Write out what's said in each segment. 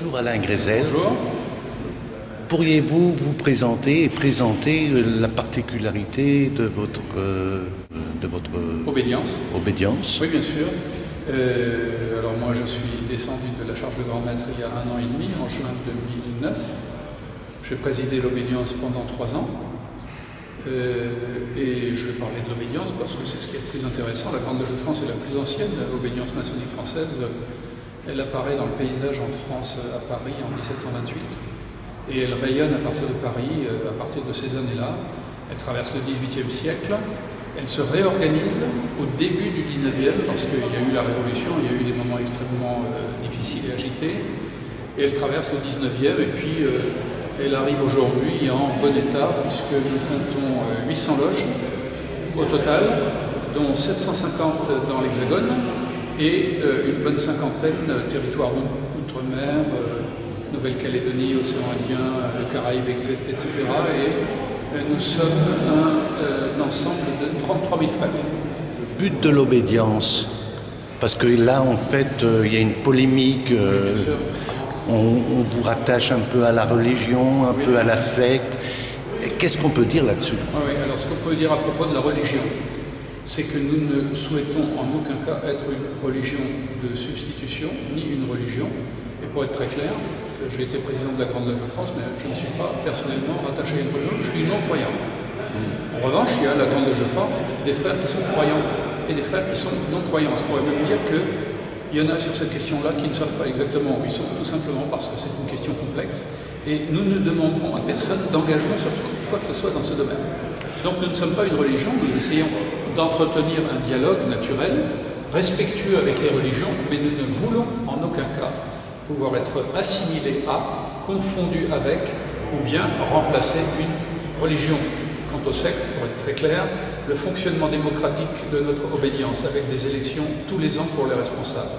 Bonjour Alain Grézel. Bonjour. Pourriez-vous vous présenter et présenter la particularité de votre obédience? Oui, bien sûr. Alors moi, je suis descendu de la charge de grand maître il y a 1 an et demi, en juin 2009. J'ai présidé l'obédience pendant 3 ans. Et je vais parler de l'obédience parce que c'est ce qui est le plus intéressant. La Grande Loge de France est la plus ancienne obédience maçonnique française. Elle apparaît dans le paysage en France à Paris en 1728 et elle rayonne à partir de Paris à partir de ces années-là. Elle traverse le XVIIIe siècle. Elle se réorganise au début du XIXe parce qu'il y a eu la Révolution, il y a eu des moments extrêmement difficiles et agités. Et elle traverse le XIXe et puis elle arrive aujourd'hui en bon état puisque nous comptons 800 loges au total, dont 750 dans l'Hexagone et une bonne cinquantaine territoires d'outre-mer, Nouvelle-Calédonie, Océan Indien, Caraïbes, etc. Et nous sommes un ensemble de 33 000 frères. Le but de l'obédience, parce que là en fait il y a une polémique, on vous rattache un peu à la religion, un peu à la secte. Qu'est-ce qu'on peut dire là-dessus? Oui, alors ce qu'on peut dire à propos de la religion, c'est que nous ne souhaitons en aucun cas être une religion de substitution, ni une religion. Et pour être très clair, j'ai été président de la Grande Loge de France, mais je ne suis pas personnellement rattaché à une religion, je suis non-croyant. En revanche, il y a à la Grande Loge de France des frères qui sont croyants et des frères qui sont non-croyants. Je pourrais même dire qu'il y en a sur cette question-là qui ne savent pas exactement où ils sont, tout simplement parce que c'est une question complexe. Et nous ne demandons à personne d'engagement sur quoi que ce soit dans ce domaine. Donc nous ne sommes pas une religion, nous essayons d'entretenir un dialogue naturel, respectueux avec les religions, mais nous ne voulons en aucun cas pouvoir être assimilés à, confondus avec, ou bien remplacer une religion. Quant au secte, pour être très clair, le fonctionnement démocratique de notre obédience, avec des élections tous les ans pour les responsables,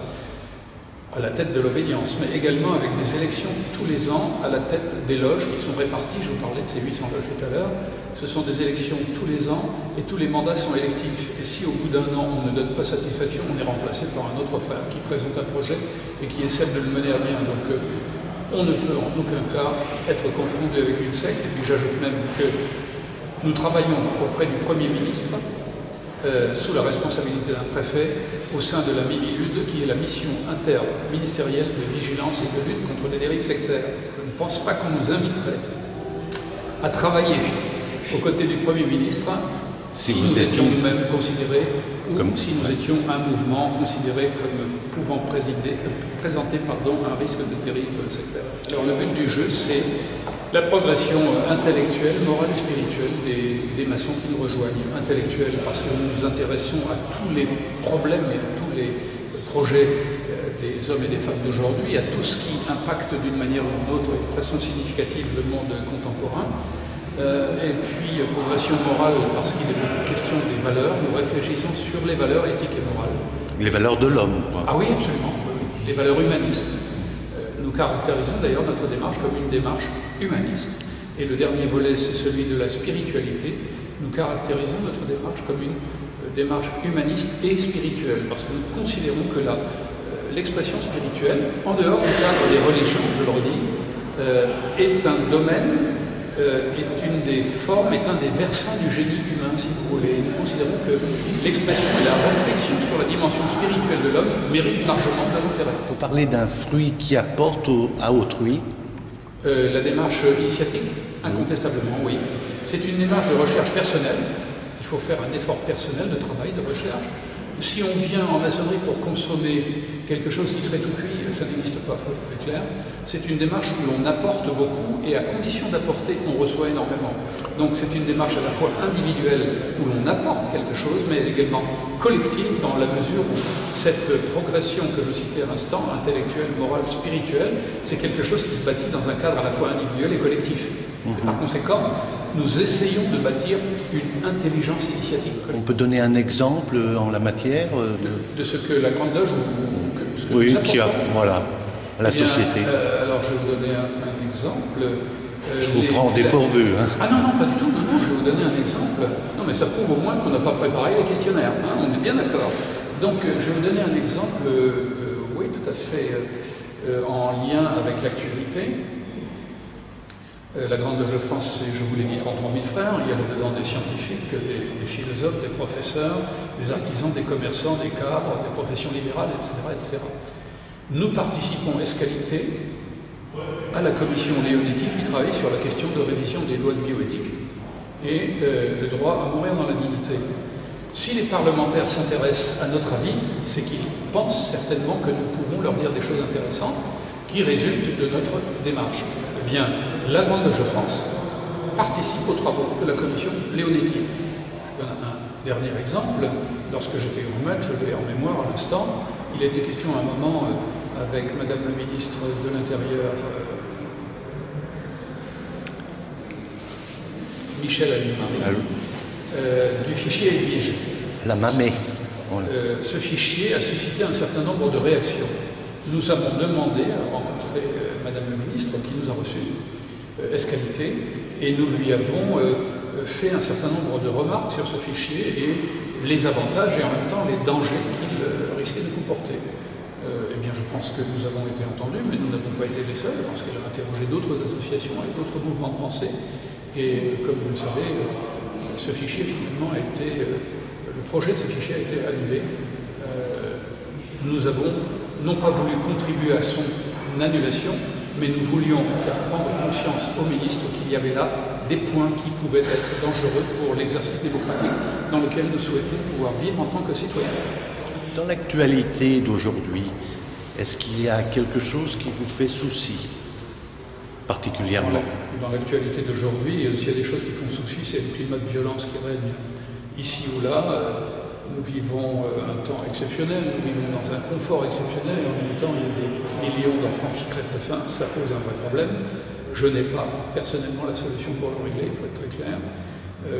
à la tête de l'obédience, mais également avec des élections tous les ans à la tête des loges qui sont réparties. Je vous parlais de ces 800 loges tout à l'heure. Ce sont des élections tous les ans et tous les mandats sont électifs. Et si au bout d'1 an on ne donne pas satisfaction, on est remplacé par un autre frère qui présente un projet et qui essaie de le mener à bien. Donc on ne peut en aucun cas être confondu avec une secte. Et puis j'ajoute même que nous travaillons auprès du Premier ministre sous la responsabilité d'un préfet au sein de la MIMILUD, qui est la mission interministérielle de vigilance et de lutte contre les dérives sectaires. Je ne pense pas qu'on nous inviterait à travailler aux côtés du Premier ministre si nous étions nous-mêmes considérés, ou si nous étions un mouvement considéré comme pouvant présenter un risque de dérive sectaire. Alors le but du jeu, c'est la progression intellectuelle, morale et spirituelle des maçons qui nous rejoignent. Intellectuelle parce que nous nous intéressons à tous les problèmes et à tous les projets des hommes et des femmes d'aujourd'hui, à tout ce qui impacte d'une manière ou d'une autre, de façon significative, le monde contemporain. Et puis progression morale parce qu'il est beaucoup question des valeurs. Nous réfléchissons sur les valeurs éthiques et morales. Les valeurs de l'homme, quoi. Ah oui, absolument. Oui. Les valeurs humanistes. Nous caractérisons d'ailleurs notre démarche comme une démarche humaniste. Et le dernier volet, c'est celui de la spiritualité. Nous caractérisons notre démarche comme une démarche humaniste et spirituelle, parce que nous considérons que l'expression spirituelle, en dehors du cadre des religions, je le redis, est un domaine, est une des formes, est un des versants du génie humain, si vous voulez. Nous considérons que l'expression et la réflexion sur la dimension spirituelle de l'homme méritent largement de l'intérêt. Vous parlez d'un fruit qui apporte à autrui. La démarche initiatique, incontestablement, oui. C'est une démarche de recherche personnelle. Il faut faire un effort personnel de travail, de recherche. Si on vient en maçonnerie pour consommer quelque chose qui serait tout cuit, ça n'existe pas, il faut être très clair. C'est une démarche où l'on apporte beaucoup et à condition d'apporter, on reçoit énormément. Donc c'est une démarche à la fois individuelle où l'on apporte quelque chose, mais également collective dans la mesure où cette progression que je citais à l'instant, intellectuelle, morale, spirituelle, c'est quelque chose qui se bâtit dans un cadre à la fois individuel et collectif. Par conséquent, nous essayons de bâtir une intelligence initiatique. On peut donner un exemple en la matière de ce que la Grande Loge oui, qui a, voilà, la société. Alors je vais vous donner un exemple. Je vous prends au dépourvu. Hein. Ah non, pas du tout. Non, je vais vous donner un exemple. Non, mais ça prouve au moins qu'on n'a pas préparé les questionnaires. Hein, on est bien d'accord. Donc je vais vous donner un exemple, oui, tout à fait en lien avec l'actualité. La Grande Loge de France, c'est, je vous l'ai dit, 33 000 frères. Il y a là-dedans des scientifiques, des philosophes, des professeurs, des artisans, des commerçants, des cadres, des professions libérales, etc. etc. Nous participons, Escalité, à la commission Leonetti qui travaille sur la question de révision des lois de bioéthique et le droit à mourir dans la dignité. Si les parlementaires s'intéressent à notre avis, c'est qu'ils pensent certainement que nous pouvons leur dire des choses intéressantes qui résultent de notre démarche. Eh bien, la Grande Loge de France participe aux travaux de la commission Leonetti. Un dernier exemple, lorsque j'étais au match, je l'ai en mémoire à l'instant, il a été question à un moment avec Madame le ministre de l'Intérieur, Michel Alliot-Marie, du fichier Edwige. La Mamée. Ce fichier a suscité un certain nombre de réactions. Nous avons demandé à rencontrer Madame le ministre, qui nous a reçus, Escalité, et nous lui avons fait un certain nombre de remarques sur ce fichier et les avantages et en même temps les dangers qu'il risquait de comporter. Eh bien, je pense que nous avons été entendus, mais nous n'avons pas été les seuls, parce qu'elle a interrogé d'autres associations et d'autres mouvements de pensée. Et comme vous le savez, ce fichier finalement a été, le projet de ce fichier a été annulé. Nous avons non pas voulu contribuer à son annulation, mais nous voulions faire prendre conscience au ministre qu'il y avait là des points qui pouvaient être dangereux pour l'exercice démocratique dans lequel nous souhaitons pouvoir vivre en tant que citoyens. Dans l'actualité d'aujourd'hui, est-ce qu'il y a quelque chose qui vous fait souci particulièrement? Dans l'actualité d'aujourd'hui, s'il y a des choses qui font souci, c'est le climat de violence qui règne ici ou là. Nous vivons un temps exceptionnel, nous vivons dans un confort exceptionnel, et en même temps, il y a des millions d'enfants qui crèvent de faim, ça pose un vrai problème. Je n'ai pas personnellement la solution pour le régler, il faut être très clair.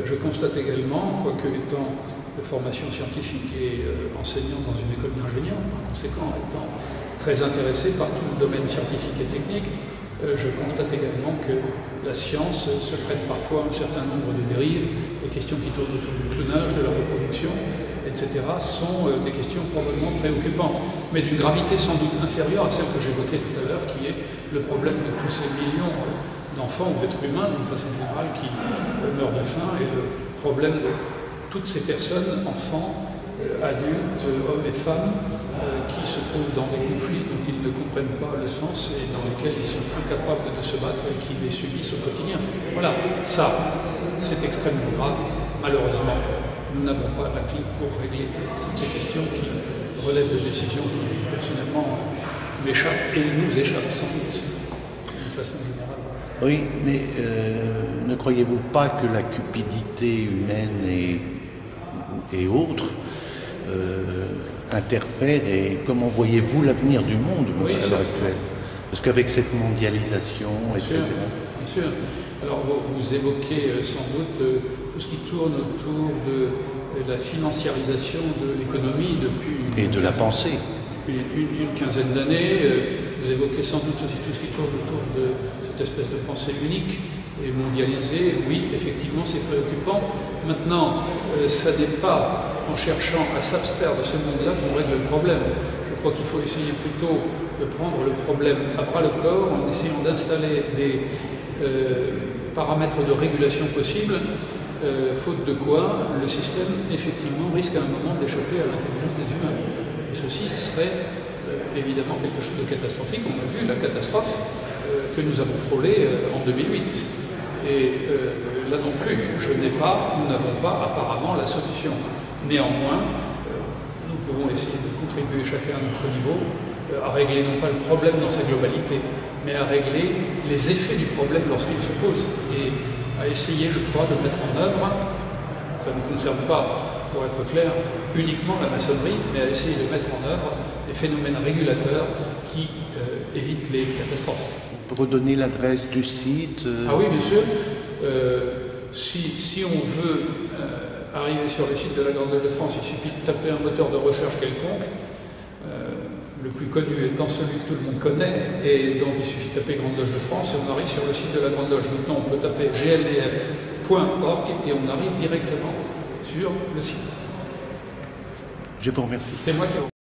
Je constate également, quoique étant de formation scientifique et enseignant dans une école d'ingénieurs, par conséquent étant très intéressé par tout le domaine scientifique et technique, je constate également que la science se prête parfois à un certain nombre de dérives. Les questions qui tournent autour du clonage, de la reproduction, etc. sont des questions probablement préoccupantes, mais d'une gravité sans doute inférieure à celle que j'évoquais tout à l'heure, qui est le problème de tous ces millions d'enfants ou d'êtres humains, d'une façon générale, qui meurent de faim, et le problème de toutes ces personnes, enfants, adultes, hommes et femmes, qui se trouvent dans des conflits dont ils ne comprennent pas le sens et dans lesquels ils sont incapables de se battre et qui les subissent au quotidien. Voilà, ça, c'est extrêmement grave. Malheureusement, nous n'avons pas la clé pour régler toutes ces questions qui relèvent de décisions qui, personnellement, m'échappent et nous échappent sans doute, d'une façon générale. Oui, mais ne croyez-vous pas que la cupidité humaine et autres interfère, et comment voyez-vous l'avenir du monde à l'heure actuelle? Parce qu'avec cette mondialisation, etc. Bien sûr. Alors vous évoquez sans doute tout ce qui tourne autour de la financiarisation de l'économie depuis la pensée. Une quinzaine d'années. Vous évoquez sans doute aussi tout ce qui tourne autour de cette espèce de pensée unique et mondialisée. Oui, effectivement, c'est préoccupant. Maintenant, ça n'est pas en cherchant à s'abstraire de ce monde-là qu'on règle le problème. Je crois qu'il faut essayer plutôt de prendre le problème à bras le corps en essayant d'installer des paramètres de régulation possibles, faute de quoi le système, effectivement, risque à un moment d'échapper à l'intelligence des humains. Et ceci serait évidemment quelque chose de catastrophique. On a vu la catastrophe que nous avons frôlée en 2008. Et là non plus, nous n'avons pas apparemment la solution. Néanmoins, nous pouvons essayer de contribuer chacun à notre niveau à régler non pas le problème dans sa globalité, mais à régler les effets du problème lorsqu'il se pose, et à essayer, je crois, de mettre en œuvre, ça ne concerne pas, pour être clair, uniquement la maçonnerie, mais à essayer de mettre en œuvre des phénomènes régulateurs qui évitent les catastrophes. Redonner l'adresse du site Ah oui, bien sûr. Si on veut arriver sur le site de la Grande Loge de France, il suffit de taper un moteur de recherche quelconque, le plus connu étant celui que tout le monde connaît, et donc il suffit de taper Grande Loge de France et on arrive sur le site de la Grande Loge. Maintenant, on peut taper gldf.org et on arrive directement sur le site. Je vous remercie. C'est moi qui vous remercie.